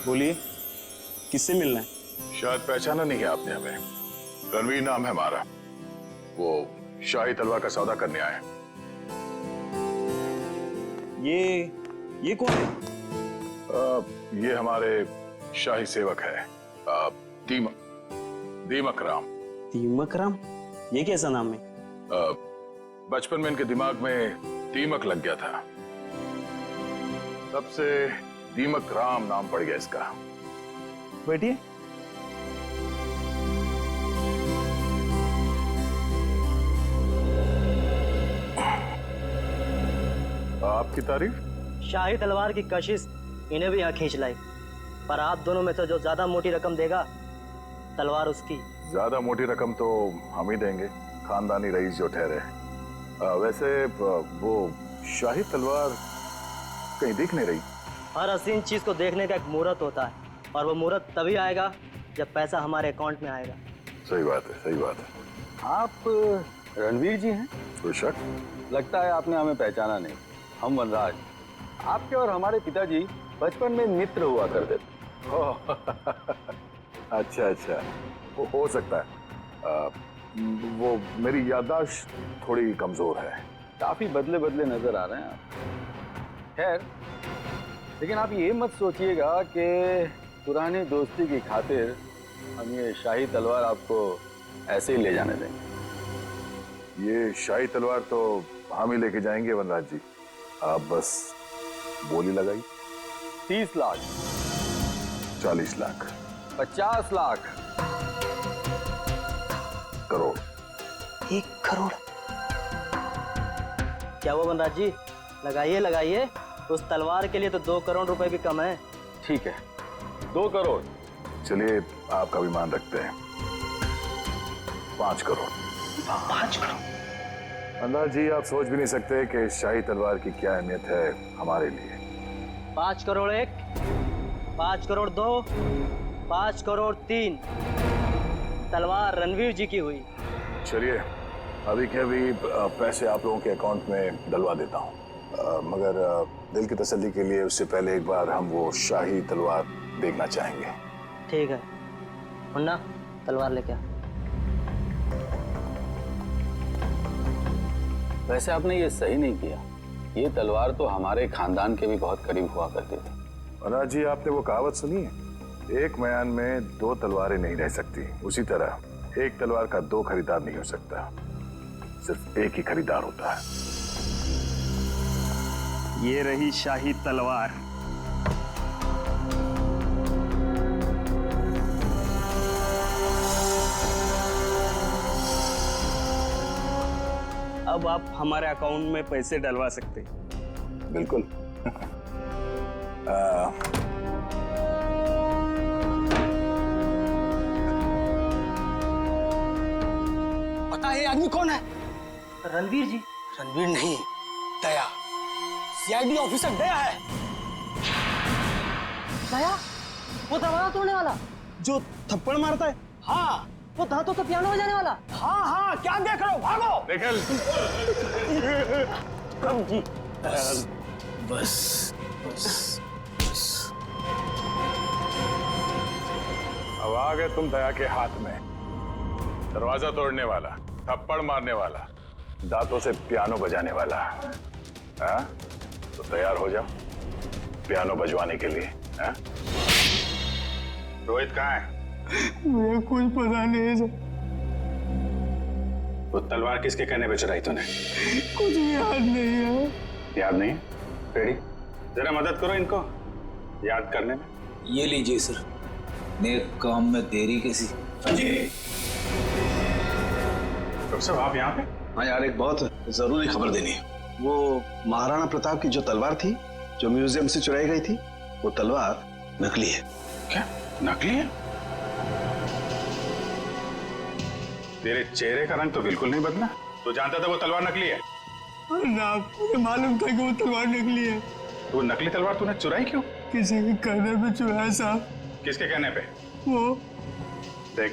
बोलिए, किससे मिलना है? शायद पहचाना नहीं है आपने हमें। रणवीर नाम है हमारा। वो शाही तलवार का सौदा करने आए हैं। ये कौन है? ये हमारे शाही सेवक है, दीमक राम। दीमक राम? ये कैसा नाम है? बचपन में इनके दिमाग में दीमक लग गया था, तब से दीमक राम नाम पड़ गया इसका। बैठिए। आपकी तारीफ? शाही तलवार की कशिश इन्हें भी यहाँ खींच लाई, पर आप दोनों में से जो ज्यादा मोटी रकम देगा तलवार उसकी। ज्यादा मोटी रकम तो हम ही देंगे, खानदानी रईस जो ठहरे। वैसे वो शाही तलवार कहीं दिख नहीं रही। हर हसीन चीज को देखने का एक मुहूर्त होता है, और वो मुहूर्त तभी आएगा जब पैसा हमारे अकाउंट में आएगा। सही बात है, सही बात है। आप रणवीर जी हैं? कोई शक? लगता है आपने हमें पहचाना नहीं। हम वनराज, आपके और हमारे पिताजी बचपन में मित्र हुआ करते थे। अच्छा अच्छा, वो हो सकता है। वो मेरी याददाश्त थोड़ी कमजोर है। काफी बदले बदले नजर आ रहे हैं आप। खैर, लेकिन आप ये मत सोचिएगा कि पुरानी दोस्ती की खातिर हम ये शाही तलवार आपको ऐसे ही ले जाने देंगे। ये शाही तलवार तो हम ही लेके जाएंगे वनराज जी, आप बस बोली लगाई। 30 लाख, 40 लाख, 50 लाख, करोड़। 1 करोड़? क्या वो वनराज जी? लगाइए लगाइए, उस तलवार के लिए तो 2 करोड़ रुपए भी कम है। ठीक है, 2 करोड़। चलिए आपका भी मान रखते हैं, 5 करोड़। 5 करोड़? वनराज जी, आप सोच भी नहीं सकते कि शाही तलवार की क्या अहमियत है हमारे लिए। 5 करोड़ 1, 5 करोड़ 2, 5 करोड़ 3। तलवार रणवीर जी की हुई। चलिए अभी के अभी पैसे आप लोगों के अकाउंट में डलवा देता हूँ, मगर दिल की तसल्ली के लिए उससे पहले एक बार हम वो शाही तलवार देखना चाहेंगे। ठीक है मुन्ना, तलवार लेके आ। वैसे आपने ये सही नहीं किया। ये तलवार तो हमारे खानदान के भी बहुत करीब हुआ करती थी। वनराज जी, आपने वो कहावत सुनी है, एक म्यान में 2 तलवारें नहीं रह सकती। उसी तरह एक तलवार का 2 खरीदार नहीं हो सकता, सिर्फ एक ही खरीदार होता है। ये रही शाही तलवार। अब आप हमारे अकाउंट में पैसे डलवा सकते हैं। बिल्कुल। पता है ये आदमी कौन है? रणवीर जी? रणवीर नहीं, दया। सीआईडी ऑफिसर दया है। दया? वो दरवाजा तोड़ने वाला जो थप्पड़ मारता है? हाँ वो दांतों से पियानो बजाने वाला? हाँ हाँ, क्या देख रहे हो, भागो। निकल। कब जी? बस बस बस बस। अब आ गए तुम दया के हाथ में। दरवाजा तोड़ने वाला, थप्पड़ मारने वाला, दांतों से पियानो बजाने वाला। हाँ? तो तैयार हो जाओ पियानो बजवाने के लिए। हाँ? रोहित कहाँ है? मुझे कुछ पता नहीं है सर। वो तलवार किसके कहने पे चढ़ाई तूने? कुछ भी याद नहीं है। याद नहीं? पेड़ी, जरा मदद करो इनको याद करने में। ये लीजिए सर, नेक काम में देरी कैसी। डॉक्टर साहब, आप यहाँ पे? हाँ यार, एक बहुत जरूरी खबर देनी है। वो महाराणा प्रताप की जो तलवार थी, जो म्यूजियम से चुराई गई थी, वो तलवार नकली है। क्या नकली है? तेरे चेहरे का रंग तो बिल्कुल नहीं बदला। तू जानता था वो तलवार नकली है? ना, मुझे मालूम था कि वो तलवार नकली है। तो वो नकली तलवार तूने चुराई क्यों? किसी के कहने पे चुराया साहब। किसके कहने पे? वो देख,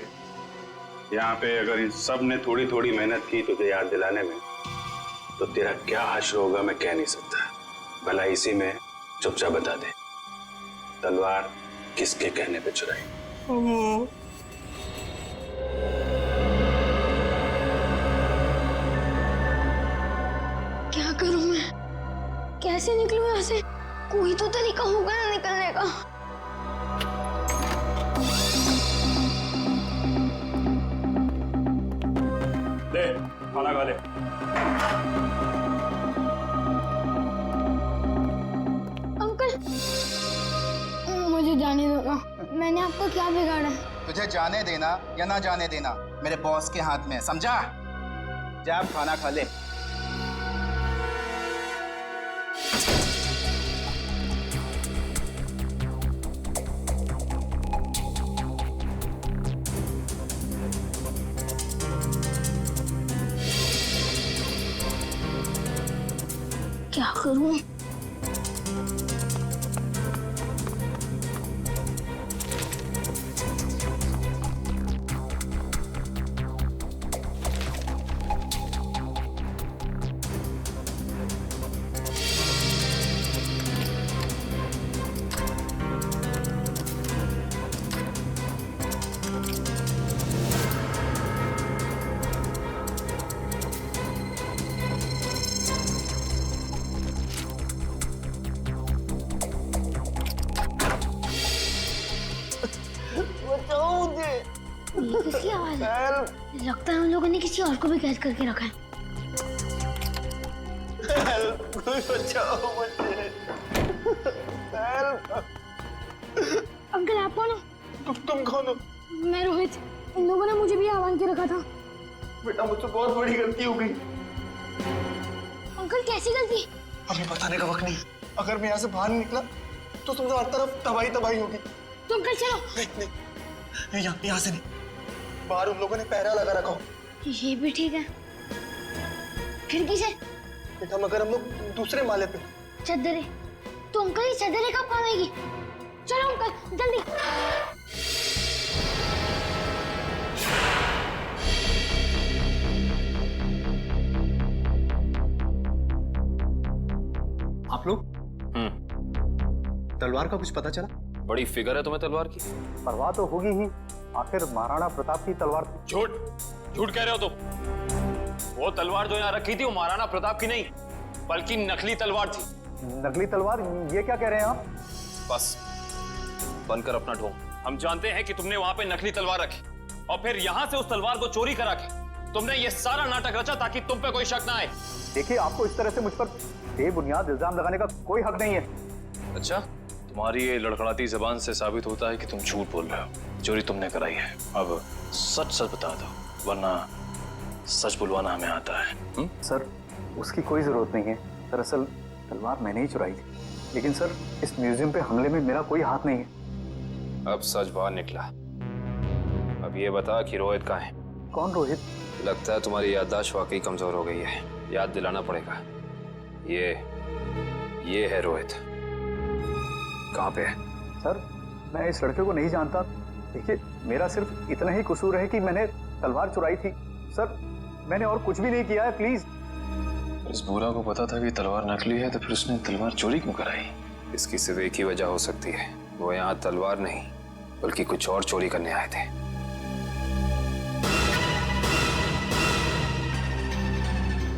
यहाँ पे अगर इन सब ने थोड़ी थोड़ी मेहनत की तुझे याद दिलाने में, तो तेरा क्या हश्र होगा मैं कह नहीं सकता। भला इसी में चुपचाप बता दे, तलवार किसके कहने पे चुराई? क्या करूं मैं? कैसे निकलूं यहाँ से? कोई तो तरीका होगा ना निकलने का। ले खाना खा ले। अंकल, मुझे जाने दो ना। मैंने आपका क्या बिगाड़ा है? तुझे जाने देना या ना जाने देना मेरे बॉस के हाथ में है, समझा? जा आप खाना खा ले। क्या करूं? ये किसकी आवाज है? लगता है उन लोगों ने किसी और को भी कैद करके रखा है। अंकल आप कौन हो? तुम कौन हो? मैं रोहित। इन लोगों ने मुझे भी आह्वान के रखा था। बेटा मुझसे बहुत बड़ी गलती हो गई। अंकल कैसी गलती? हमें बताने का वक्त नहीं। अगर मैं यहाँ से बाहर निकला तो तुम हर तरफ तबाही तबाही होगी। तो अंकल चलो। नहीं, यहाँ से नहीं। बाहर उन लोगों ने पहरा लगा रखा हो। ये भी ठीक है। फिर किसे? बेटा मगर हम लोग दूसरे माले पे। चद्दरें। तो अंकल ये चद्दरें कब काम आएगी? चलो अंकल जल्दी। आप लोग? तलवार का कुछ पता चला? बड़ी फिगर है तुम्हें तलवार की। परवाह तो होगी ही, आखिर महाराणा प्रताप की तलवार थी। झूठ कह रहे हो तुम। वो तलवार जो यहाँ रखी थी वो महाराणा प्रताप की नहीं बल्कि नकली तलवार थी। नकली तलवार? ये क्या कह रहे हैं आप? बस बनकर अपना ढोंग। हम जानते हैं कि तुमने वहां पे नकली तलवार रखी और फिर यहाँ से उस तलवार को चोरी करा के तुमने ये सारा नाटक रचा ताकि तुम पे कोई शक ना आए। देखिए, आपको इस तरह से मुझ पर बेबुनियाद इल्जाम लगाने का कोई हक नहीं है। अच्छा, तुम्हारी ये लड़खड़ाती जबान से साबित होता है कि तुम झूठ बोल रहे हो। चोरी तुमने कराई है। अब सच सच बता दो, वरना सच बुलवाना हमें आता है। सर, उसकी कोई जरूरत नहीं है। दरअसल तलवार मैंने ही चुराई थी। लेकिन सर, इस म्यूजियम पे हमले में मेरा कोई हाथ नहीं है। अब सच बाहर निकला। अब ये बता कि रोहित कहाँ है? कौन रोहित? लगता है तुम्हारी याददाश्त वाकई कमजोर हो गई है। याद दिलाना पड़ेगा। ये है रोहित। कहाँ पे है? सर, मैं इस लड़के को नहीं जानता। देखिए, मेरा सिर्फ इतना ही कसूर है कि मैंने तलवार चुराई थी। सर, मैंने और कुछ भी नहीं किया है, प्लीज। इस बुरा को पता था कि तलवार नकली है तो फिर उसने तलवार चोरी क्यों कराई? इसकी सिर्फ एक ही वजह हो सकती है। वो यहाँ तलवार नहीं बल्कि कुछ और चोरी करने आए थे।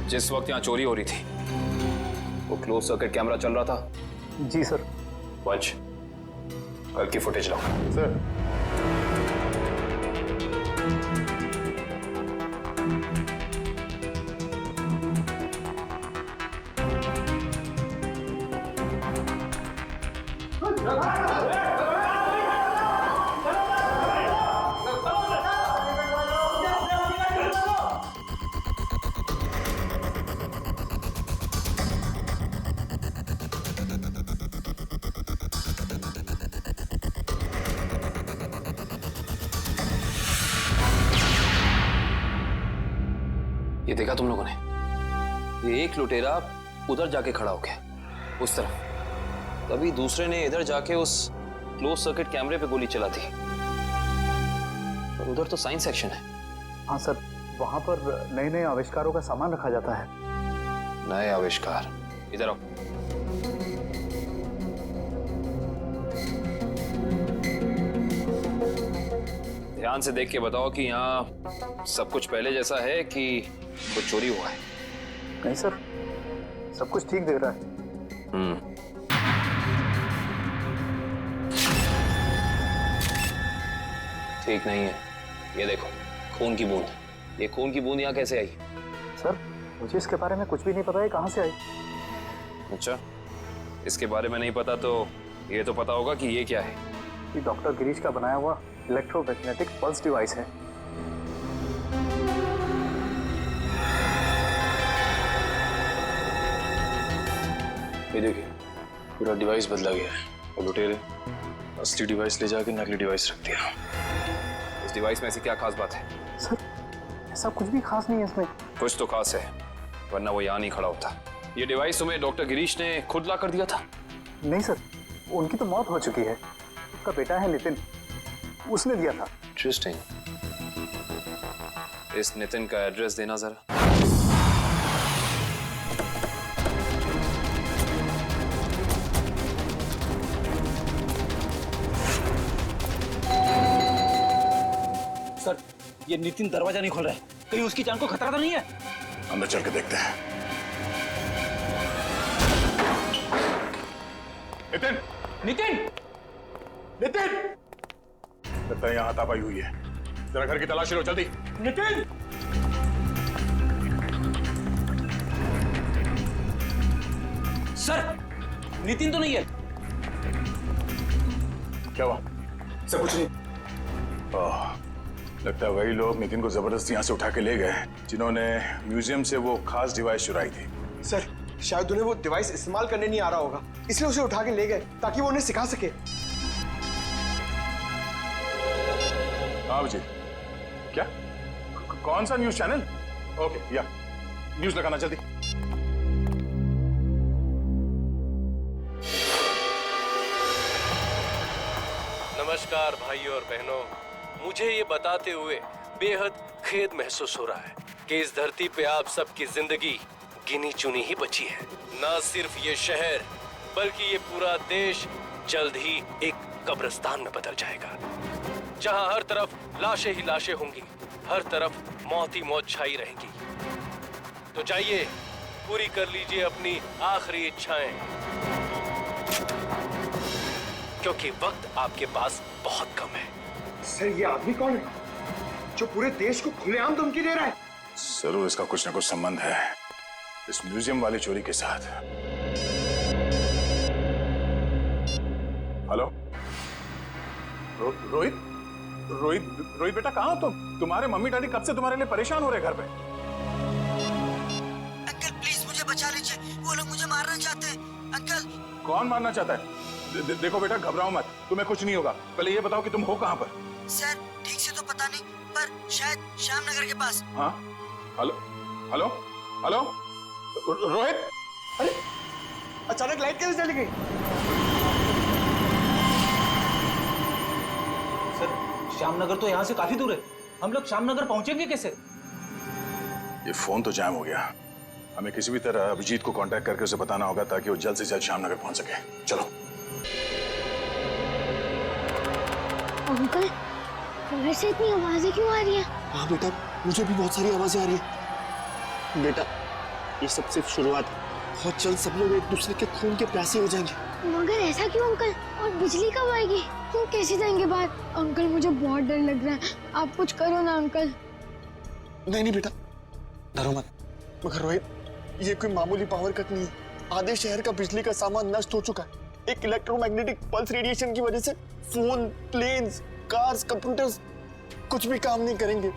जिस वक्त यहाँ चोरी हो रही थी वो क्लोज सर्किट कैमरा चल रहा था। जी सर। वंश, कल की फुटेज लाओ। सर, ये देखा तुम लोगों ने? ये एक लुटेरा उधर जाके खड़ा हो गया उस तरफ, तभी दूसरे ने इधर जाके उस क्लोज सर्किट कैमरे पे गोली चला दी। पर उधर तो साइंस सेक्शन है। हाँ सर, वहां पर नए नए आविष्कारों का सामान रखा जाता है। नए आविष्कार? इधर आओ। ध्यान से देख के बताओ कि यहाँ सब कुछ पहले जैसा है कि कुछ चोरी हुआ है। नहीं सर, सब कुछ ठीक दिख रहा है। ठीक नहीं है। ये देखो, खून की बूंद। ये खून की बूंद यहाँ कैसे आई? सर, मुझे इसके बारे में कुछ भी नहीं पता है, कहाँ से आई। अच्छा, इसके बारे में नहीं पता तो ये तो पता होगा कि ये क्या है। ये डॉक्टर गिरीश का बनाया हुआ इलेक्ट्रोमैग्नेटिक पल्स डिवाइस है। ये देखिए, पूरा डिवाइस बदला गया है और लुटेरे असली डिवाइस ले जाके नकली डिवाइस रख दिया। इस डिवाइस में ऐसी क्या खास बात है? सर, ऐसा कुछ भी खास नहीं है इसमें। कुछ तो खास है, वरना वो यहाँ नहीं खड़ा होता। ये डिवाइस तुम्हें डॉक्टर गिरीश ने खुद ला कर दिया था? नहीं सर, उनकी तो मौत हो चुकी है। उसका बेटा है नितिन, उसने दिया था। इंटरेस्टिंग। इस नितिन का एड्रेस देना जरा। सर, ये नितिन दरवाजा नहीं खोल रहा है, कहीं उसकी जान को खतरा तो नहीं है? अंदर चल के देखते हैं। नितिन! नितिन! नितिन! लगता है यहाँ हाथापाई हुई है। जरा घर की तलाशी लो, जल्दी। नितिन! सर, नितिन तो नहीं है। क्या हुआ? सब कुछ नहीं। लगता है वही लोग नितिन को जबरदस्ती यहाँ से उठा के ले गए जिन्होंने म्यूजियम से वो खास डिवाइस चुराई थी। सर, शायद उन्हें वो डिवाइस इस्तेमाल करने नहीं आ रहा होगा, इसलिए उसे उठा के ले गए ताकि वो उन्हें सिखा सके। हाँ अभिजीत, क्या? कौन सा न्यूज चैनल? ओके, या न्यूज लगाना जल्दी। नमस्कार भाइयों और बहनों, मुझे ये बताते हुए बेहद खेद महसूस हो रहा है कि इस धरती पे आप सबकी जिंदगी गिनी चुनी ही बची है। न सिर्फ ये शहर बल्कि ये पूरा देश जल्द ही एक कब्रिस्तान में बदल जाएगा, जहां हर तरफ लाशें ही लाशें होंगी, हर तरफ मौत ही मौत छाई रहेंगी। तो जाइए, पूरी कर लीजिए अपनी आखिरी इच्छाएं, क्योंकि वक्त आपके पास बहुत कम है। सर, ये आदमी कौन है जो पूरे देश को खुलेआम धमकी दे रहा है? जरूर इसका कुछ ना कुछ संबंध है इस म्यूजियम वाली चोरी के साथ। हेलो रोहित? रोहित बेटा, कहाँ हो तुम? तुम्हारे मम्मी डैडी कब से तुम्हारे लिए परेशान हो रहे घर पे। अंकल प्लीज मुझे बचा लीजिए, वो लोग मुझे मारना चाहते हैं। अंकल। कौन मारना चाहता है? देखो बेटा, घबराओ मत, तुम्हें कुछ नहीं होगा। पहले ये बताओ कि तुम हो कहाँ पर? सर, ठीक से तो पता नहीं, पर शायद श्याम नगर के पास। हाँ, हेलो हेलो हेलो रोहित? अरे अचानक लाइट कैसे चली गई? सर, श्यामनगर तो यहाँ से काफी दूर है, हम लोग श्यामनगर पहुंचेंगे कैसे? ये फोन तो जैम हो गया। हमें किसी भी तरह अभिजीत को कांटेक्ट करके उसे बताना होगा ताकि वो जल्द से जल्द श्यामनगर पहुंच सके। चलो। अंकल, बाहर से इतनी आवाजें क्यों आ रही है? हाँ बेटा, मुझे भी बहुत सारी आवाजें आ रही है। बेटा, ये सब सिर्फ शुरुआत है, बहुत जल्द सब लोग एक दूसरे के खून के प्यासे हो जाएंगे। मगर ऐसा क्यों अंकल? और बिजली कब आएगी? हम कैसे जाएंगे बाहर? अंकल, मुझे बहुत डर लग रहा है, आप कुछ करो ना अंकल। नहीं बेटा, डरो मत। मगर रोहित, ये कोई मामूली पावर कट नहीं है। आधे शहर का बिजली का सामान नष्ट हो चुका है। एक इलेक्ट्रोमैग्नेटिक पल्स रेडिएशन की वजह से फोन, प्लेन्स, कार्स, कंप्यूटर्स कुछ भी काम नहीं करेंगे।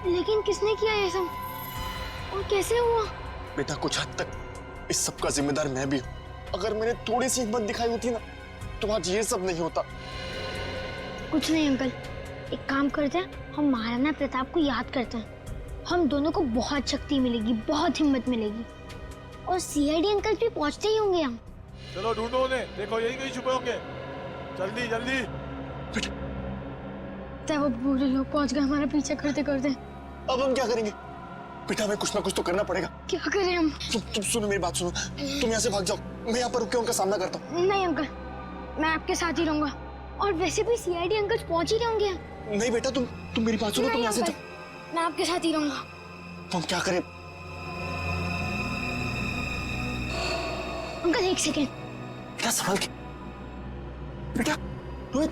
लेकिन किसने किया ये सब और कैसे हुआ? बेटा, कुछ हद तक इस सब का जिम्मेदार मैं भी हूँ। अगर मैंने थोड़ी सी हिम्मत दिखाई होती ना तो आज ये सब नहीं होता। कुछ नहीं अंकल, एक काम करते हैं, हम महाराणा प्रताप को याद करते हैं। हम दोनों को बहुत शक्ति मिलेगी, बहुत हिम्मत मिलेगी, और सीआईडी अंकल भी पहुंचते ही होंगे। हम चलो ढूंढो उन्हें, देखो यही कहीं छुपे होंगे। जल्दी जल्दी। तब वो बुरे लोग पहुंच गए हमारा पीछे करते करते। अब हम क्या करेंगे? बेटा, हमें कुछ ना कुछ तो करना पड़ेगा। क्या करें हम? तुम सुनो मेरी बात, सुनो। तुम यहाँ से भाग जाओ, मैं यहाँ पर रुक के उनका सामना करता हूँ। नहीं अंकल, मैं आपके साथ ही रहूंगा। और वैसे भी सीआईडी अंकल पहुंच ही रहे होंगे। नहीं बेटा, तुम मेरी बात सुनो, तुम यहाँ से अंकल, मैं आपके साथ ही रहूंगा। हम क्या करें? Uncle 1 second. बेटा संभाल के। बेटा रोहित,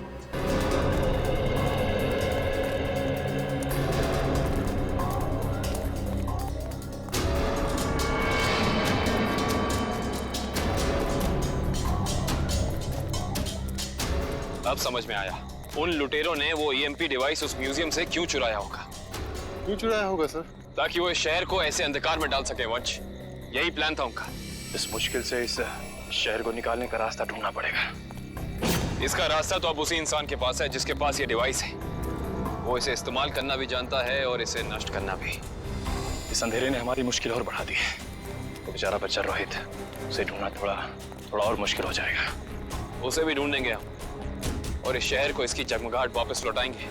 अब समझ में आया उन लुटेरों ने वो ईएमपी डिवाइस उस म्यूजियम से क्यों चुराया होगा। क्यों चुराया होगा सर? ताकि वो इस शहर को ऐसे अंधकार में डाल सके वंश। यही प्लान था उनका। इस मुश्किल से इस शहर को निकालने का रास्ता ढूंढना पड़ेगा। इसका रास्ता तो अब उसी इंसान के पास है जिसके पास ये डिवाइस है। वो इसे इस्तेमाल करना भी जानता है और इसे नष्ट करना भी। इस अंधेरे ने हमारी मुश्किल और बढ़ा दी है। तो बेचारा बच्चा रोहित, उसे ढूंढना थोड़ा और मुश्किल हो जाएगा। उसे भी ढूंढेंगे हम और इस शहर को इसकी जगमगाहट वापस लौटाएंगे।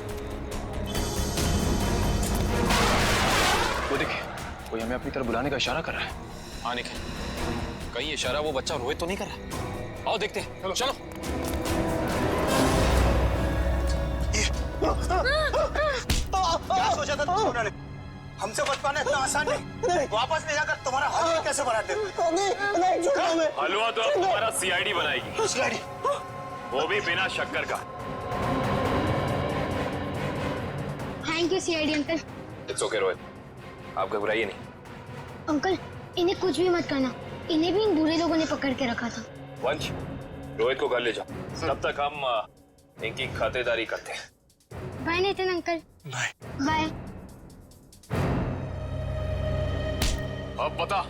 वो देखिए, कोई हमें अपनी तरफ बुलाने का इशारा कर रहा है। हाँ निखिल, कहीं इशारा वो बच्चा रोहित तो नहीं कर रहा? आओ देखते हैं। चलो। क्या सोचा था तुमने? हमसे बच पाना इतना आसान नहीं। वापस ले जाकर तुम्हारा हलवा कैसे बनाते? हलवा तो अब तुम्हारा सीआईडी बनाएगी। सीआईडी? वो भी बिना शक्कर का। Thank you CID uncle. It's okay Rohit, आप घबराइए नहीं। अंकल इन्हें कुछ भी मत करना, इन्हें भी इन बुरे लोगों ने पकड़ के रखा था। वंश, रोहित को घर ले जाओ, तब तक हम इनकी खातिरदारी करते हैं। Bye Nitin uncle. Bye bye. अब बता,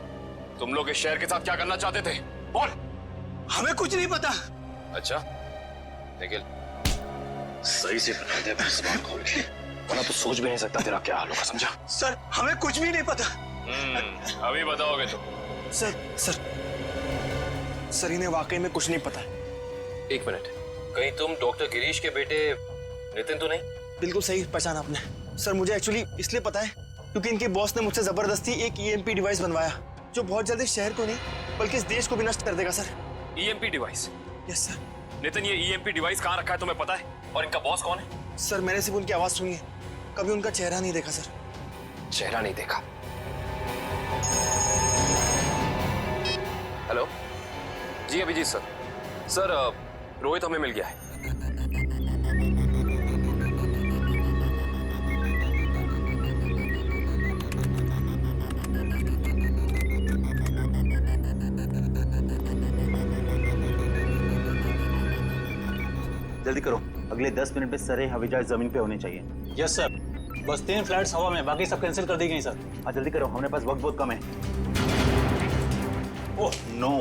तुम लोग इस शहर के साथ क्या करना चाहते थे? बोल। हमें कुछ नहीं पता। अच्छा निखिल, सही से बता दे अपनी जुबान खोल के, वरना तो सोच भी नहीं सकता तेरा क्या हाल होगा, समझा? सर हमें कुछ भी नहीं पता। अभी बताओगे तो। सर इन्हें वाकई में कुछ नहीं पता है। एक मिनट, कहीं तुम डॉक्टर गिरीश के बेटे नितिन तो नहीं? बिल्कुल सही पहचाना आपने। सर मुझे एक्चुअली इसलिए पता है क्योंकि इनके बॉस ने मुझसे जबरदस्ती एक ईएमपी डिवाइस बनवाया जो बहुत जल्दी शहर को नहीं बल्कि इस देश को भी नष्ट कर देगा sir. EMP device? Yes sir. Nitin, ये ईएमपी डिवाइस कहाँ रखा है तुम्हें पता है? और इनका बॉस कौन है? सर मैंने सिर्फ उनकी आवाज सुनी है, कभी उनका चेहरा नहीं देखा सर। चेहरा नहीं देखा? हेलो जी, अभिजीत सर। सर रोहित हमें मिल गया है। जल्दी करो, अगले 10 मिनट में सारे हवाई जहाज जमीन पे होने चाहिए। यस सर, बस 3 फ्लाइट्स हवा में, बाकी सब कैंसिल कर दी गई सर। हाँ जल्दी करो, हमारे पास वक्त बहुत कम है। ओह नो,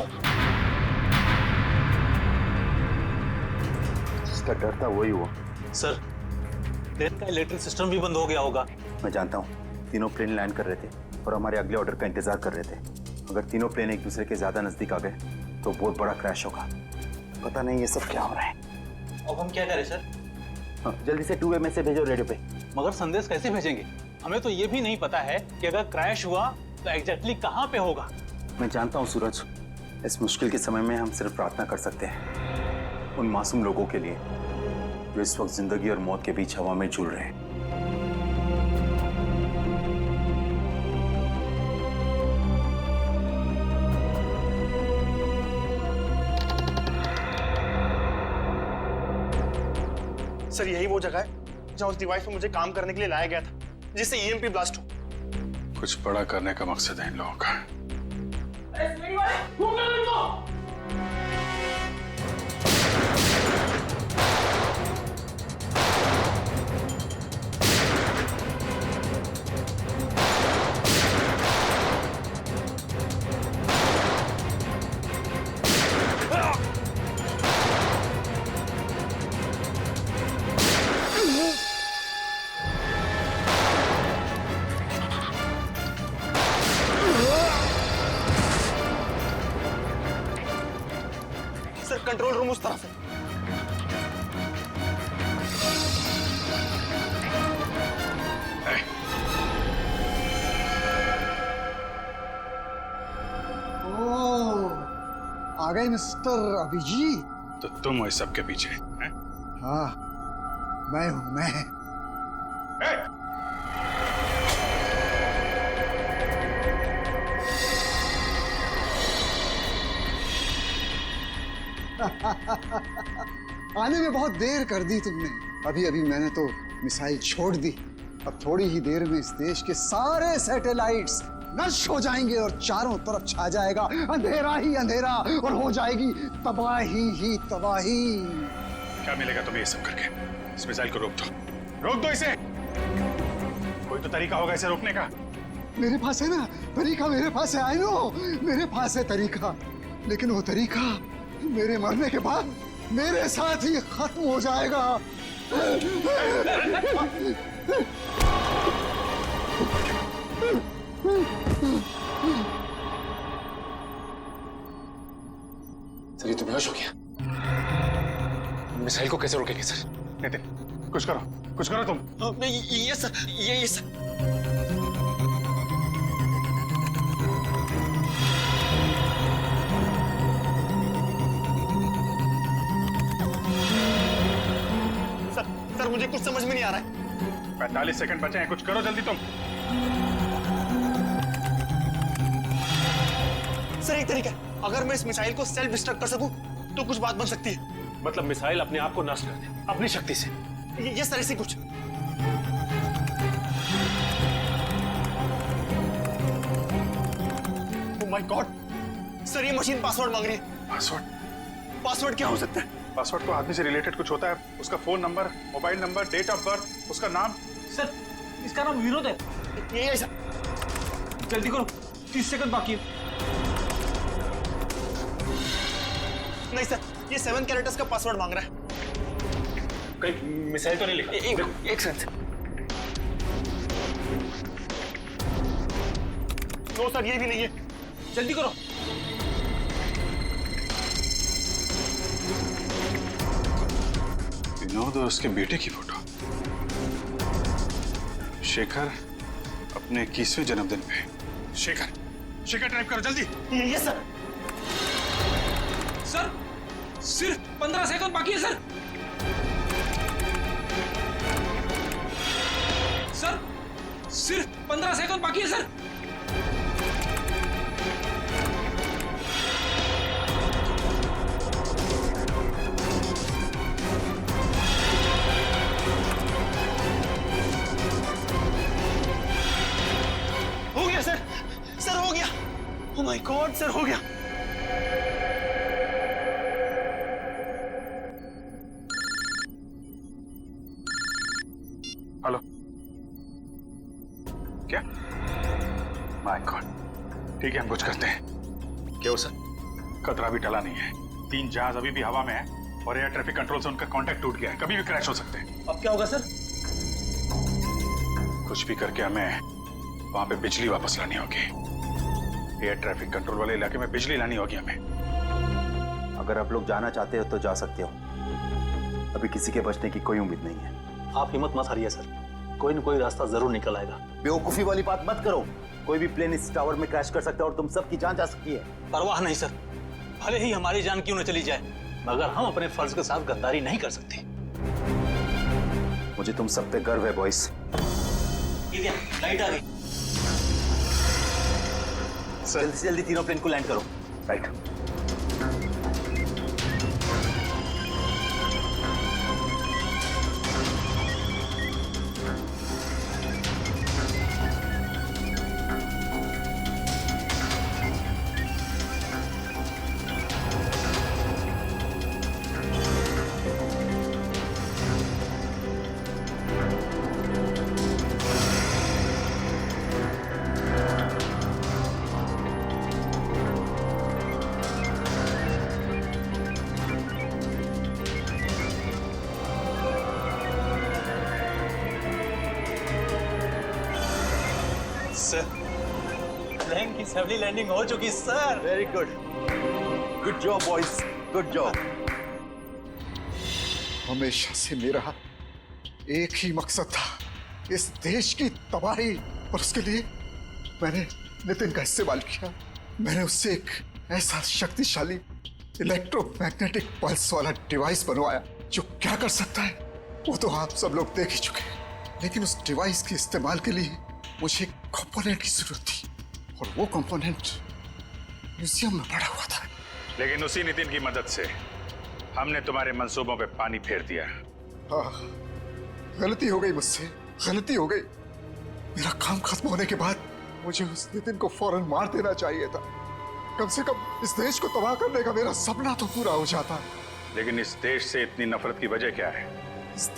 जिसका डर था वही हुआ। सर प्लेन का इलेक्ट्रिक सिस्टम भी बंद हो गया होगा। मैं जानता हूँ, तीनों प्लेन लैंड कर रहे थे और हमारे अगले ऑर्डर का इंतजार कर रहे थे। अगर तीनों प्लेन एक दूसरे के ज्यादा नजदीक आ गए तो बहुत बड़ा क्रैश होगा। पता नहीं ये सब क्या हो रहा है। अब हम क्या करें सर? हाँ, जल्दी से 2 मैसेज भेजो रेडियो पे। मगर संदेश कैसे भेजेंगे? हमें तो ये भी नहीं पता है कि अगर क्रैश हुआ तो एग्जैक्टली कहाँ पे होगा। मैं जानता हूँ सूरज, इस मुश्किल के समय में हम सिर्फ प्रार्थना कर सकते हैं उन मासूम लोगों के लिए जो इस वक्त जिंदगी और मौत के बीच हवा में झूल रहे हैं। सर यही वो जगह है जहाँ उस डिवाइस पे मुझे काम करने के लिए लाया गया था जिससे ईएमपी ब्लास्ट हो। कुछ बड़ा करने का मकसद है इन लोगों का। सर कंट्रोल रूम उस तरफ है। आ गए मिस्टर अभिजीत। तो तुम हो इस सब के पीछे हैं? हाँ, मैं हूं मैं। आने में बहुत देर कर दी तुमने। अभी अभी मैंने तो मिसाइल छोड़ दी। अब थोड़ी ही देर में इस देश के सारे सैटेलाइट्स नष्ट हो जाएंगे और चारों तरफ छा जाएगा अंधेरा ही अंधेरा, और हो जाएगी तबाही ही तबाही। क्या मिलेगा तुम्हें ये सब करके? इस मिसाइल को रोक दो इसे। कोई तो तरीका होगा इसे रोकने का। मेरे पास है ना तरीका, मेरे पास है। आई नो, मेरे पास है तरीका, लेकिन वो तरीका मेरे मरने के बाद मेरे साथ ही खत्म हो जाएगा। सर ये तो बेहोश हो गया। मिसाइल को कैसे रोकेंगे सर? नितिन कुछ करो तुम। ये सर, ये सर। सर मुझे कुछ समझ में नहीं आ रहा है। 45 सेकंड बचे हैं, कुछ करो जल्दी तुम। सर एक तरीका है, अगर मैं इस मिसाइल को सेल्फ डिस्ट्रक्ट कर सकूं तो कुछ बात बन सकती है। मतलब मिसाइल अपने आप को नष्ट कर दे अपनी शक्ति से? ये सर ऐसे कुछ। ओह माय गॉड सर, ये मशीन पासवर्ड मांग रही है। पासवर्ड क्या हो सकता है? पासवर्ड तो आदमी से रिलेटेड कुछ होता है। उसका phone number, mobile number, date of birth, उसका नाम। सर इसका नाम विनोद है। ये ऐसा। जल्दी करो, 30 सेकंड बाकी है। नहीं सर, ये 7 कैरेक्टर्स का पासवर्ड मांग रहा है। कहीं मिसाइल तो नहीं लिखा? एक सेकंड। नो सर, ये भी नहीं है। जल्दी करो। विनोद और उसके बेटे की फोटो। शेखर अपने 21वें जन्मदिन पे। शेखर टाइप करो जल्दी। ये सर। सर सिर्फ 15 सेकंड बाकी है सर। सर सिर्फ 15 सेकंड बाकी है सर। हो गया सर, सर हो गया। ओह माय गॉड सर, हो गया। हेलो, क्या? माय गॉड, ठीक है हम कुछ करते हैं। क्या हो सर? खतरा भी टला नहीं है। 3 जहाज अभी भी हवा में है और एयर ट्रैफिक कंट्रोल से उनका कांटेक्ट टूट गया है। कभी भी क्रैश हो सकते हैं। अब क्या होगा सर? कुछ भी करके हमें वहां पे बिजली वापस लानी होगी। एयर ट्रैफिक कंट्रोल वाले इलाके में बिजली लानी होगी हमें। अगर आप लोग जाना चाहते हो तो जा सकते हो। अभी किसी के बचने की कोई उम्मीद नहीं है। आप हिम्मत मत हारिए सर, कोई न कोई रास्ता जरूर निकल आएगा। बेवकूफी वाली बात मत करो। कोई भी प्लेन इस टावर में क्रैश कर सकता है और तुम सबकी जान जा सकती है। परवाह नहीं सर, भले ही हमारी जान क्यों न चली जाए, मगर हम अपने फर्ज के साथ गद्दारी नहीं कर सकते। मुझे तुम सब पे गर्व है बॉयज। ठीक है, लाइट आ गई। जल्दी से जल्दी तीनों प्लेन को लैंड करो। राइट। प्लेन की सफली लैंडिंग हो चुकी sir. Very good, good job boys, good job. हमेशा से मेरा एक ही मकसद था, इस देश की तबाही, और उसके लिए मैंने नितिन का इस्तेमाल किया। मैंने उससे एक ऐसा शक्तिशाली इलेक्ट्रोमैग्नेटिक पल्स वाला डिवाइस बनवाया जो क्या कर सकता है वो तो आप सब लोग देख ही चुके हैं, लेकिन उस डिवाइस के इस्तेमाल के लिए मुझे एक कंपोनेंट की जरूरत थी और वो कंपोनेंट म्यूजियम में पड़ा हुआ था। लेकिन उसी नितिन की मदद से हमने तुम्हारे मंसूबों पे पानी फेर दिया। हाँ, गलती हो गई मुझसे, गलती हो गई। मेरा काम खत्म होने के बाद मुझे उस नितिन को फौरन मार देना चाहिए था। कम से कम इस देश को तबाह करने का मेरा सपना तो पूरा हो जाता। लेकिन इस देश से इतनी नफरत की वजह क्या है? इस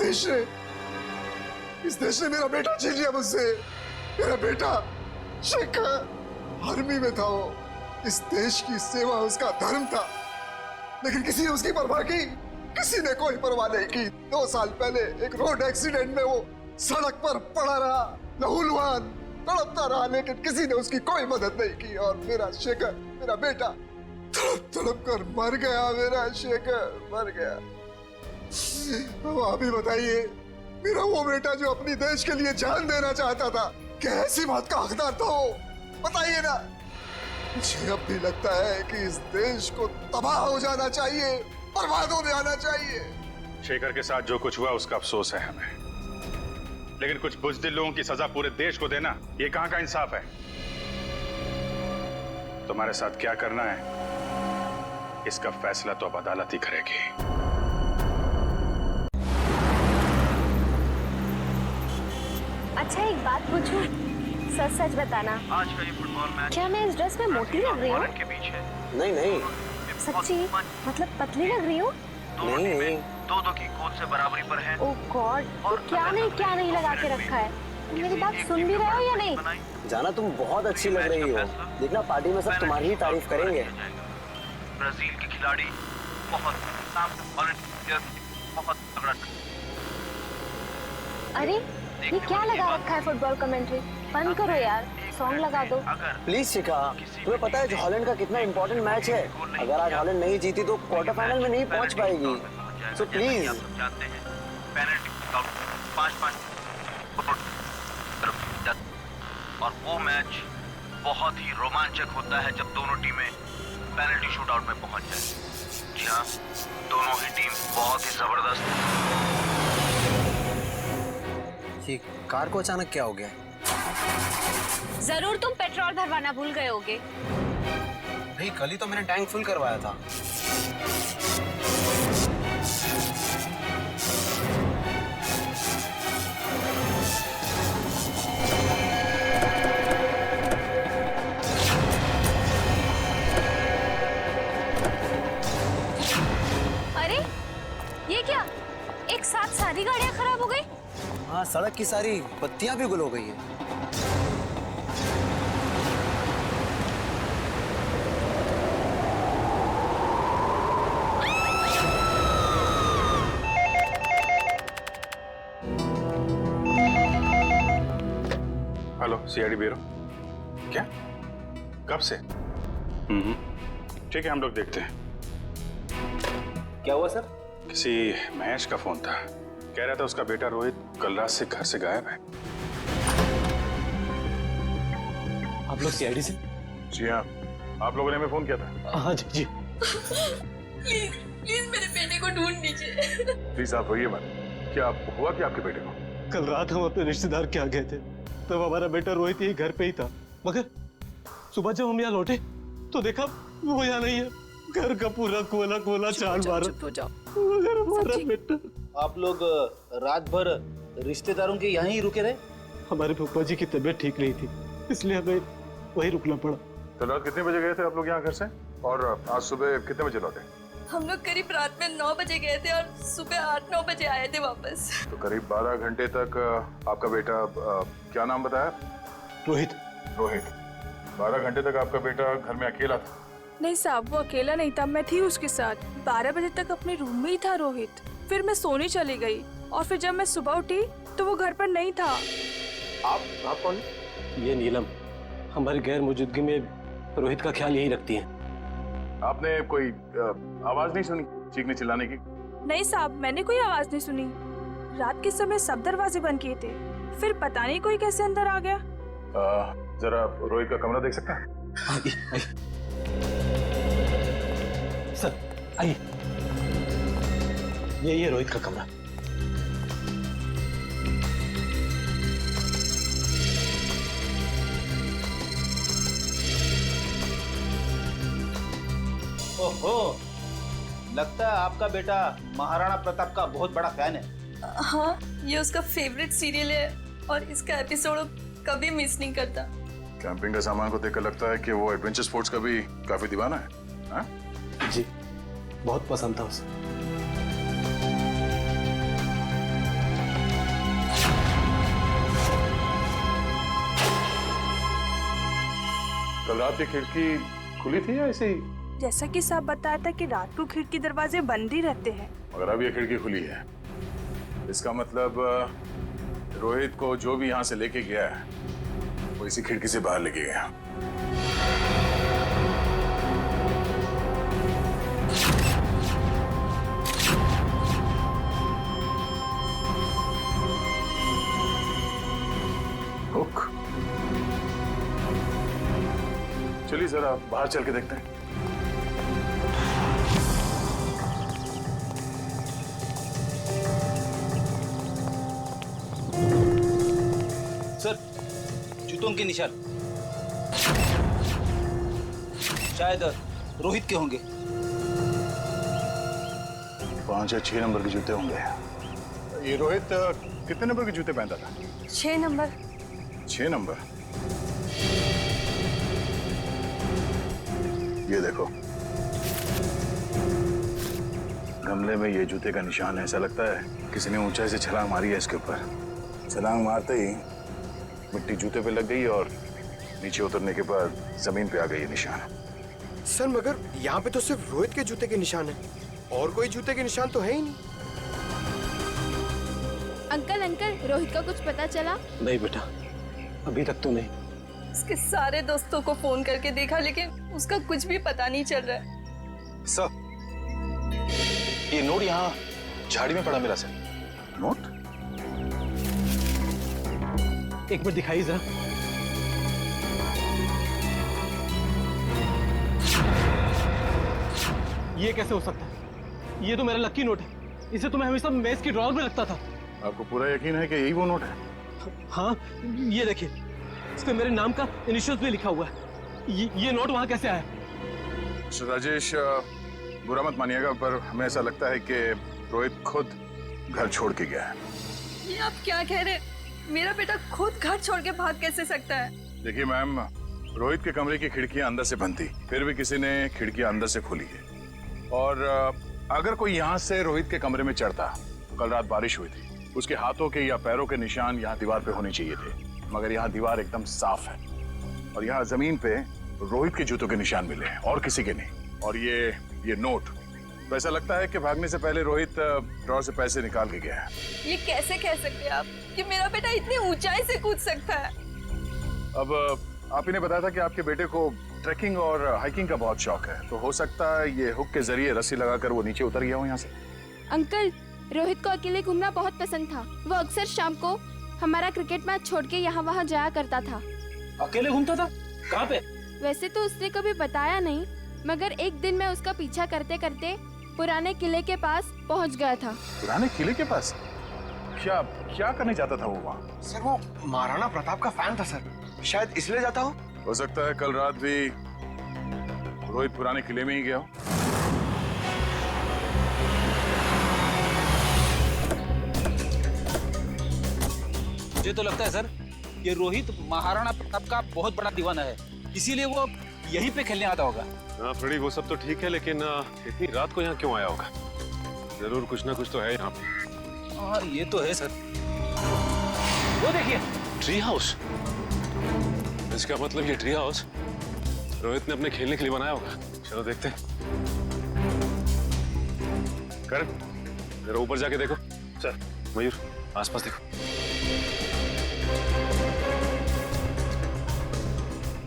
देश ने मेरा बेटा छीन लिया मुझसे। मेरा बेटा शेखर आर्मी में था। वो इस देश की सेवा उसका धर्म था, लेकिन किसी ने उसकी परवाह की? किसी ने कोई परवाह नहीं की। 2 साल पहले एक रोड एक्सीडेंट में वो सड़क पर पड़ा रहा, लहूलुहान तड़पता रहा, लेकिन किसी ने उसकी कोई मदद नहीं की। और मेरा शेखर, मेरा बेटा तड़प तड़प कर मर गया। मेरा शेखर मर गया। अब आप ही बताइए, मेरा वो बेटा जो अपनी देश के लिए जान देना चाहता था, क्या ऐसी बात का हकदार था वो? बताइए ना। मुझे अब भी लगता है कि इस देश को तबाह हो जाना चाहिए, बर्बाद हो जाना चाहिए। शेखर के साथ जो कुछ हुआ उसका अफसोस है हमें, लेकिन कुछ बुज़दिल लोगों की सजा पूरे देश को देना, ये कहां का इंसाफ है? तुम्हारे साथ क्या करना है इसका फैसला तो अब अदालत ही करेगी। अच्छा, एक बात पूछूं? सच सच बताना, आज का ये फुटबॉल मैच क्या मैं इस ड्रेस में मोटी लग रही हूँ? के बीच है। नहीं नहीं, सच्ची? मतलब पतली लग रही हूँ? नहीं, 2-2 की गोल से बराबरी पर है। ओह गॉड, तो क्या नहीं लगा के रखा है? तुम मेरी बात सुन भी रहे हो या नहीं? जाना तुम बहुत अच्छी लग रही हो। देखना पार्टी में सब तुम्हारी ही तारीफ करेंगे। ब्राजील के खिलाड़ी बहुत तगड़ा। अरे ये क्या लगा रखा है फुटबॉल कमेंट्री? बंद करो यार, सॉन्ग लगा दो। प्लीज शिखा, तुम्हें पता है जो हॉलैंड का कितना इंपॉर्टेंट मैच है? अगर आज हॉलैंड नहीं जीती तो क्वार्टर फाइनल में नहीं पहुंच पाएगी। So please. जानते हैं पेनल्टी 5-5 और वो मैच बहुत ही रोमांचक होता है जब दोनों टीमें पेनल्टी शूटआउट में पहुंच जाए। जी हाँ, दोनों ही टीम बहुत ही जबरदस्त। ये कार को अचानक क्या हो गया? जरूर तुम पेट्रोल भरवाना भूल गए होगे। भाई कल ही तो मैंने टैंक फुल करवाया था। अरे ये क्या, एक साथ सारी गाड़ियां खराब हो गई? हाँ, सड़क की सारी बत्तियां भी गुल हो गई है। Hello, CID bureau. क्या? कब से? ठीक है, हम लोग देखते हैं। क्या हुआ सर? किसी महेश का फोन था, कह रहा था उसका बेटा रोहित कल रात से घर से गायब है। आप लोग सीआईडी से? जी हाँ, आप लोगों ने हमें फोन किया था। हाँ जी जी। प्लीज मेरे बेटे को ढूंढ दीजिए। प्लीज आप रोइए मत। क्या हुआ क्या आपके बेटे को? कल रात हम अपने रिश्तेदार के यहाँ गए थे, तब हमारा बेटा रोहित यही घर पे ही था, मगर सुबह जब हम यहाँ लौटे तो देखा वो यहाँ नहीं है। घर का पूरा कोला कोला चाल मारा। मगर हमारा बेटा। आप लोग रात भर रिश्तेदारों के यहाँ ही रुके रहे? हमारे फूफा जी की तबीयत ठीक नहीं थी, इसलिए हमें वही रुकना पड़ा। तो रात कितने बजे गए थे आप लोग यहाँ घर से, और आज सुबह कितने बजे लौटे? हम लोग करीब रात में 9 बजे गए थे और सुबह 8-9 बजे आए थे वापस। तो करीब 12 घंटे तक आपका बेटा, क्या नाम बताया? रोहित। रोहित, 12 घंटे तक आपका बेटा घर में अकेला था? नहीं साहब, वो अकेला नहीं था, मैं थी उसके साथ। 12 बजे तक अपने रूम में ही था रोहित। फिर मैं सोने चली गई और फिर जब मैं सुबह उठी तो वो घर पर नहीं था। आप कौन? ये नीलम हमारी गैर मौजूदगी में रोहित का ख्याल यही रखती है। आपने कोई आवाज नहीं सुनी चीखने चिल्लाने की? नहीं साहब, मैंने कोई आवाज नहीं सुनी। रात के समय सब दरवाजे बंद किए थे, फिर पता नहीं कोई कैसे अंदर आ गया। जरा रोहित का कमरा देख सकता है? सर आइए। यही है रोहित का कमरा। ओहो, लगता है आपका बेटा महाराणा प्रताप का बहुत बड़ा फैन है। हाँ, ये उसका फेवरेट सीरियल है और इसका एपिसोड कभी मिस नहीं करता। कैंपिंग का सामान को देखकर लगता है कि वो एडवेंचर स्पोर्ट्स का भी काफी दीवाना है। हाँ? जी, बहुत पसंद था उसे। कल रात की खिड़की खुली थी या ऐसे ही? जैसा कि साहब बताया था कि रात को खिड़की दरवाजे बंद ही रहते हैं। मगर अब ये खिड़की खुली है, इसका मतलब रोहित को जो भी यहाँ से लेके गया है वो इसी खिड़की से बाहर लेके गया। हुक। चलिए जरा बाहर चल के देखते हैं। सर, जूतों के निशान शायद रोहित के होंगे। 5 या 6 नंबर के जूते होंगे। ये रोहित कितने नंबर के जूते पहनता था? 6 नंबर। 6 नंबर। ये देखो, गमले में ये जूते का निशान है। ऐसा लगता है किसी ने ऊंचाई से छलांग मारी है इसके ऊपर। छलांग मारते ही मिट्टी जूते पे लग गई और नीचे उतरने के बाद जमीन पे आ गई ये निशान। सर मगर यहाँ पे तो सिर्फ रोहित के जूते के निशान है, और कोई जूते के निशान तो है ही नहीं। अंकल, रोहित का कुछ पता चला? नहीं बेटा, अभी तक तो नहीं। उसके सारे दोस्तों को फोन करके देखा लेकिन उसका कुछ भी पता नहीं चल रहा है। सर, ये नोट यहाँ झाड़ी में पड़ा मिला सर। नोट? एक मिनट दिखाइए जरा। ये कैसे हो सकता है? ये तो मेरा लकी नोट है। इसे तो मैं हमेशा मेज की ड्रॉअर में रखता था। आपको पूरा यकीन है कि यही वो नोट है? हाँ, ये देखिए, इस पे मेरे नाम का इनिशियल्स भी लिखा हुआ है। ये नोट वहां कैसे आया? मिस्टर राजेश, बुरा मत मानिएगा पर हमें ऐसा लगता है कि रोहित खुद घर छोड़ के गया है। ये आप क्या कह रहे हैं? मेरा बेटा खुद घर छोड़ के भाग कैसे सकता है? देखिए मैम, रोहित के कमरे की खिड़कियां अंदर से बंद थी, फिर भी किसी ने खिड़कियां अंदर से खोली है। और अगर कोई यहाँ से रोहित के कमरे में चढ़ता, तो कल रात बारिश हुई थी, उसके हाथों के या पैरों के निशान यहाँ दीवार पे होने चाहिए थे, मगर यहाँ दीवार एकदम साफ है और यहाँ जमीन पे रोहित के जूतों के निशान मिले हैं और किसी के नहीं। और ये नोट, तो ऐसा लगता है कि भागने से पहले रोहित ड्रॉअर से पैसे निकाल के गया है। ये कैसे कह सकते हैं आप कि मेरा बेटा इतनी ऊंचाई से कूद सकता है? अब आप ही ने बताया था कि आपके बेटे को ट्रैकिंग और हाइकिंग का बहुत शौक है, तो हो सकता है ये हुक के जरिए रस्सी लगाकर वो नीचे उतर गया हो यहाँ से। अंकल, रोहित को अकेले घूमना बहुत पसंद था। वो अक्सर शाम को हमारा क्रिकेट मैच छोड़ के यहाँ वहाँ जाया करता था। अकेले घूमता था? कहाँ पे? वैसे तो उसने कभी बताया नहीं, मगर एक दिन मैं उसका पीछा करते करते पुराने किले के पास पहुँच गया था। पुराने किले के पास? क्या करने जाता था वो वहाँ? सर वो महाराणा प्रताप का फैन था सर, शायद इसलिए जाता हो सकता है कल रात भी रोहित पुराने किले में ही गया हो। मुझे तो लगता है सर, ये रोहित महाराणा प्रताप का बहुत बड़ा दीवाना है, इसीलिए वो यहीं पे खेलने आता होगा। हाँ थोड़ी वो सब तो ठीक है, लेकिन इतनी रात को यहाँ क्यों आया होगा? जरूर कुछ ना कुछ तो है यहाँ पे। हाँ ये तो है सर। वो देखिए, ट्री हाउस। इसका मतलब ये ट्री हाउस रोहित ने अपने खेलने के लिए बनाया होगा। चलो देखते हैं। करण, जरा ऊपर जाके देखो। चल मयूर, आसपास देखो।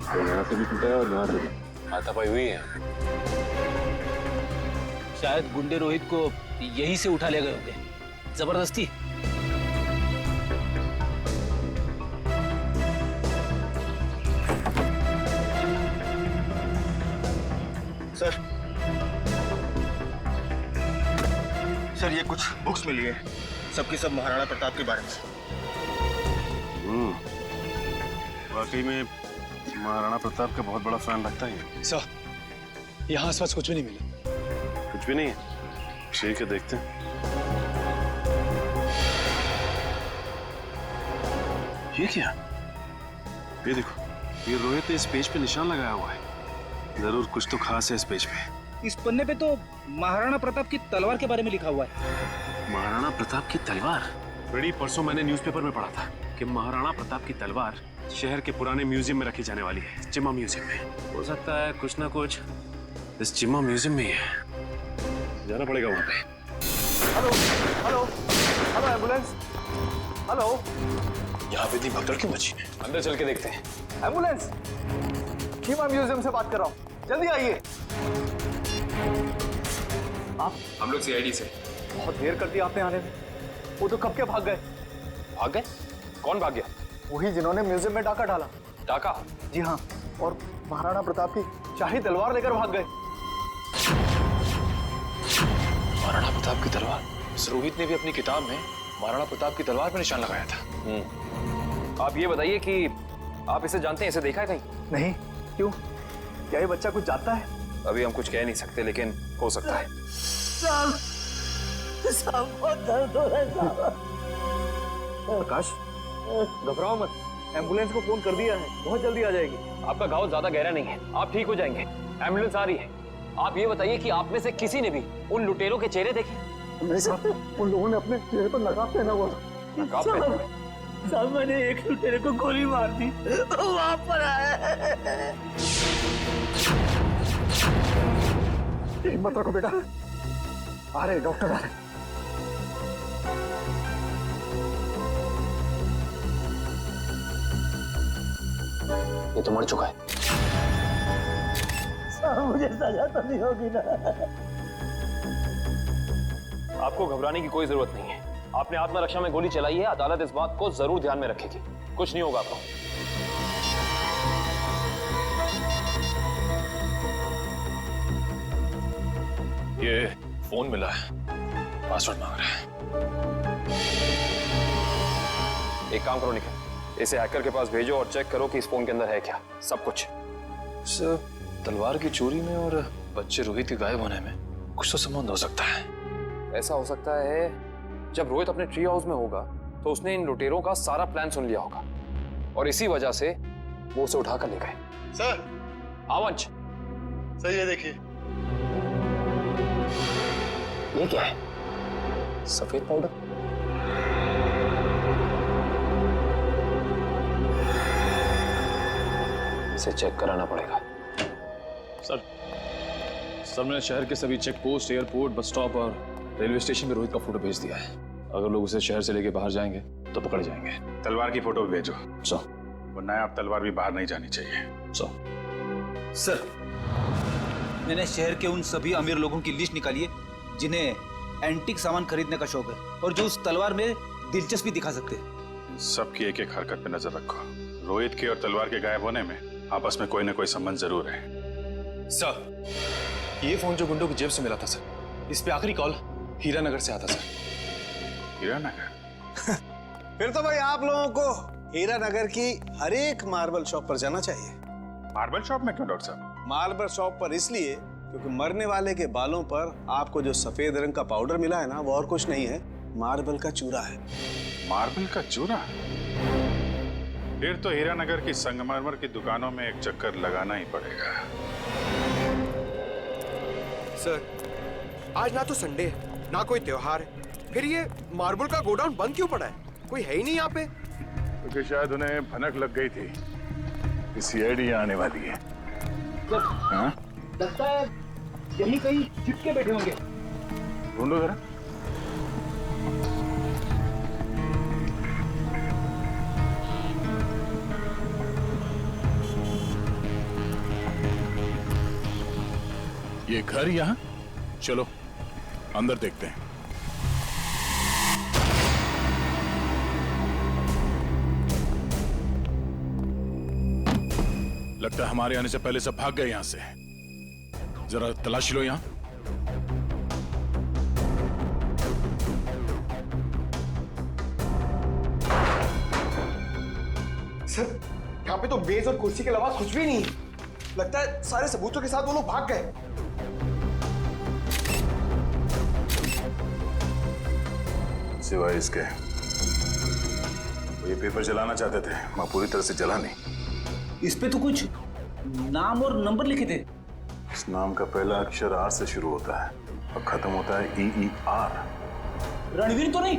तो यहाँ से भी टूटा है और यहाँ से भी हाथापाई हुई है। शायद गुंडे रोहित को यहीं से उठा ले गए होंगे जबरदस्ती। सर ये कुछ बुक्स मिली है, सबकी सब महाराणा प्रताप के बारे में। वाकई में महाराणा प्रताप का बहुत बड़ा फैन लगता है। सर, यहाँ आसपास कुछ भी नहीं मिला। कुछ भी नहीं है? ठीक है, देखते हैं। ये क्या? ये देखो, ये रोहित ने इस पेज पे निशान लगाया हुआ है। जरूर कुछ तो खास है इस पेज पे। इस पन्ने पे तो महाराणा प्रताप की तलवार के बारे में लिखा हुआ है। महाराणा प्रताप की तलवार? बड़ी परसों मैंने न्यूज़पेपर में पढ़ा था कि महाराणा प्रताप की तलवार शहर के पुराने म्यूजियम में रखी जाने वाली है, चिम्मा म्यूजियम में। हो सकता है कुछ ना कुछ इस चिम्मा म्यूजियम में ही है। जाना पड़ेगा वहां पे। Hello hello hello, ambulance, hello. यहाँ पे इतनी भगदड़ क्यों मची है? अंदर चल के देखते हैं। एम्बुलेंस, चिम्मा म्यूजियम से बात कर रहा हूँ, जल्दी आइए। आप? हम लोग सीआईडी से। बहुत देर कर दी आपने आने में। वो तो कब के भाग गए। भाग गए? कौन भाग गया? वही जिन्होंने म्यूजियम में डाका डाला। डाका? जी हाँ, और महाराणा प्रताप की शाही तलवार लेकर भाग गए। महाराणा प्रताप की तलवार? रोहित ने भी अपनी किताब में महाराणा प्रताप की तलवार पर निशान लगाया था। आप ये बताइए कि आप इसे जानते हैं, इसे देखा है कहीं? नहीं। क्यों? क्या ये बच्चा कुछ जानता है? अभी हम कुछ कह नहीं सकते, लेकिन हो सकता है। बहुत दर्द हो रहा है। प्रकाश, घबराओ मत, एम्बुलेंस को फोन कर दिया है, बहुत जल्दी आ जाएगी। आपका घाव ज्यादा गहरा नहीं है, आप ठीक हो जाएंगे। एम्बुलेंस आ रही है। आप ये बताइए कि आप में से किसी ने भी उन लुटेरों के चेहरे देखे? नहीं साहब, उन लोगों ने अपने चेहरे पर नकाब पहना हुआ था। नकाब पहना? साहब, मैंने एक लुटेरे को गोली मार दी, वहां पर आया। हिम्मत रखो बेटा, आ रहे डॉक्टर आ रहे। ये तो मर चुका है। मुझे सजा तो नहीं होगी ना? आपको घबराने की कोई जरूरत नहीं है। आपने आत्मरक्षा में गोली चलाई है, अदालत इस बात को जरूर ध्यान में रखेगी। कुछ नहीं होगा आपको। ये फोन मिला है, पासवर्ड मांग रहा है। एक काम करो निखिल, इसे हैकर के पास भेजो और चेक करो कि इस फोन के अंदर है क्या, सब कुछ। सर, तलवार की चोरी में और बच्चे रोहित के गायब होने में कुछ तो संबंध हो सकता है। ऐसा हो सकता है जब रोहित अपने ट्री हाउस में होगा तो उसने इन लुटेरों का सारा प्लान सुन लिया होगा और इसी वजह से वो उसे उठाकर ले गए। सर, आवंश, सर ये देखिए। ये क्या है? सफेद पाउडर? इसे चेक कराना पड़ेगा। सर मैंने शहर के सभी check post, airport, bus stop और रेलवे स्टेशन पे रोहित का फोटो भेज दिया है। अगर लोग उसे शहर से लेके बाहर जाएंगे तो पकड़े जाएंगे। तलवार की फोटो भी भेजो। सर। वरना आप तलवार भी बाहर नहीं जानी चाहिए। सर, मैंने शहर के उन सभी अमीर लोगों की लिस्ट निकाली है जिन्हें एंटीक सामान खरीदने का शौक है और जो उस तलवार में दिलचस्पी दिखा सकते हैं। सबकी एक एक हरकत पे नजर रखो। रोहित के और तलवार के गायब होने में आपस में कोई ना कोई संबंध जरूर है। सर, ये फोन जो गुंडों की जेब से मिला था सर, इस पे आखिरी कॉल हीरानगर से आता सर। हीरानगर? फिर तो भाई आप लोगों को हीरानगर की हर एक मार्बल शॉप पर जाना चाहिए। मार्बल शॉप में क्यों डॉक्टर साहब? मार्बल शॉप पर इसलिए क्योंकि मरने वाले के बालों पर आपको जो सफेद रंग का पाउडर मिला है ना, वो और कुछ नहीं है, मार्बल का चूरा है। मार्बल का चूरा? फिर तो हीरानगर की संगमरमर की दुकानों में एक चक्कर लगाना ही पड़ेगा। सर, आज ना तो संडे है, ना कोई त्योहार है, फिर ये मार्बल का गोडाउन बंद क्यों पड़ा है? कोई है ही नहीं यहाँ पे। क्योंकि शायद उन्हें भनक लग गई थी कि सीआईडी आने वाली है। हाँ? लगता है यही कहीं चिपके बैठे होंगे। ढूंढो जरा। ये घर यहाँ? चलो अंदर देखते हैं। लगता है हमारे आने से पहले सब भाग गए यहां से। जरा तलाशी लो यहां। सर यहाँ पे तो मेज और कुर्सी के अलावा कुछ भी नहीं है। लगता है सारे सबूतों के साथ वो लोग भाग गए। सिवाय इसके वो ये पेपर जलाना चाहते थे, मैं पूरी तरह से जला नहीं। इस पे तो कुछ नाम और नंबर लिखे थे। इस नाम का पहला अक्षर आर से शुरू होता है और खत्म होता है EER। रणवीर तो नहीं?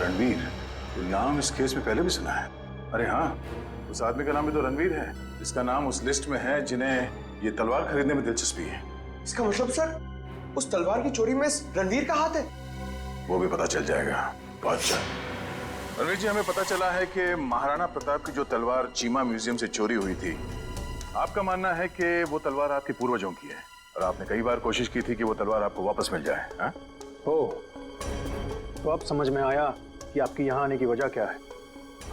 रणवीर? तो नाम इस केस में पहले भी सुना है। अरे हाँ, उस आदमी का नाम भी तो रणवीर है, जिसका नाम उस लिस्ट में है जिन्हें ये तलवार खरीदने में दिलचस्पी है। इसका मतलब सर उस तलवार की चोरी में रणवीर का हाथ है? वो भी पता चल जाएगा। अच्छा रणवीर जी, हमें पता चला है कि महाराणा प्रताप की जो तलवार चीमा म्यूजियम से चोरी हुई थी, आपका मानना है कि वो तलवार आपके पूर्वजों की है और आपने कई बार कोशिश की थी कि वो तलवार आपको वापस मिल जाए। हाँ? तो अब समझ में आया कि आपकी यहाँ आने की वजह क्या है।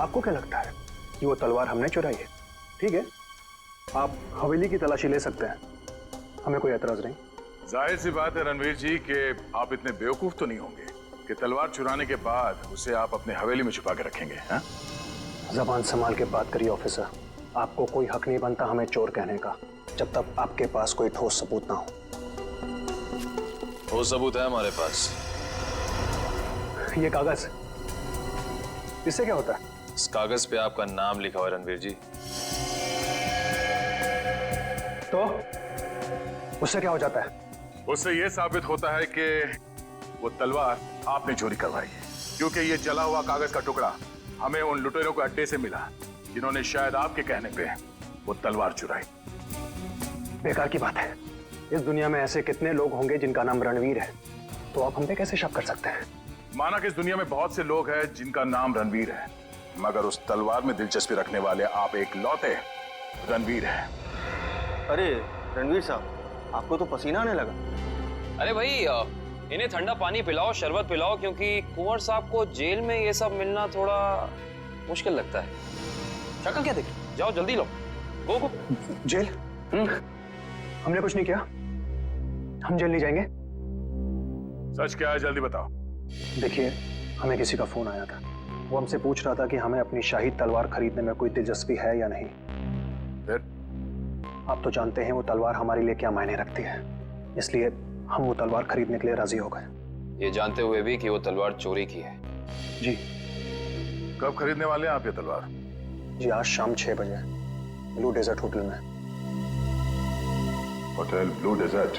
आपको क्या लगता है कि वो तलवार हमने चुराई है? ठीक है, आप हवेली की तलाशी ले सकते हैं, हमें कोई एतराज नहीं। जाहिर सी बात है रणवीर जी कि आप इतने बेवकूफ तो नहीं होंगे कि तलवार चुराने के बाद उसे आप अपने हवेली में छुपा के रखेंगे। हाँ? जबान संभाल के बात करिए ऑफिसर। आपको कोई हक नहीं बनता हमें चोर कहने का जब तक आपके पास कोई ठोस सबूत ना हो। ठोस सबूत है हमारे पास। ये कागज, इससे क्या होता है? इस कागज पे आपका नाम लिखा हुआ है रणवीर जी। तो उससे क्या हो जाता है? उससे यह साबित होता है कि वो तलवार आपने चोरी करवाई है, क्योंकि ये जला हुआ कागज का टुकड़ा हमें उन लुटेरों के अड्डे से मिला जिन्होंने शायद आपके कहने पे वो तलवार चुराई। बेकार की बात है। इस दुनिया में ऐसे कितने लोग होंगे जिनका नाम रणवीर है, तो आप हम पे कैसे शक कर सकते हैं? माना कि इस दुनिया में बहुत से लोग हैं जिनका नाम रणवीर है, मगर उस तलवार में दिलचस्पी रखने वाले आप एक लौते रणवीर हैं। अरे रणवीर साहब, आपको तो पसीना आने लगा। अरे भाई, इन्हें ठंडा पानी पिलाओ, शरबत पिलाओ, क्योंकि कुंवर साहब को जेल में ये सब मिलना थोड़ा मुश्किल लगता है। शक्ल क्या देखी? जाओ जल्दी लो, गो गो। जेल? हमने कुछ नहीं किया, हम जेल नहीं जाएंगे। सच क्या है, जल्दी बताओ। देखिए, हमें किसी का फोन आया था, वो हमसे पूछ रहा था कि हमें अपनी शाही तलवार खरीदने में कोई दिलचस्पी है या नहीं। फिर? आप तो जानते हैं वो तलवार हमारे लिए क्या मायने रखती है, इसलिए हम वो तलवार खरीदने के लिए राजी हो गए। ये जानते हुए भी कि वो तलवार चोरी की है। जी। कब खरीदने वाले हैं आप ये तलवार? जी, आज शाम 6 बजे ब्लू डेजर्ट होटल में। Hotel blue desert.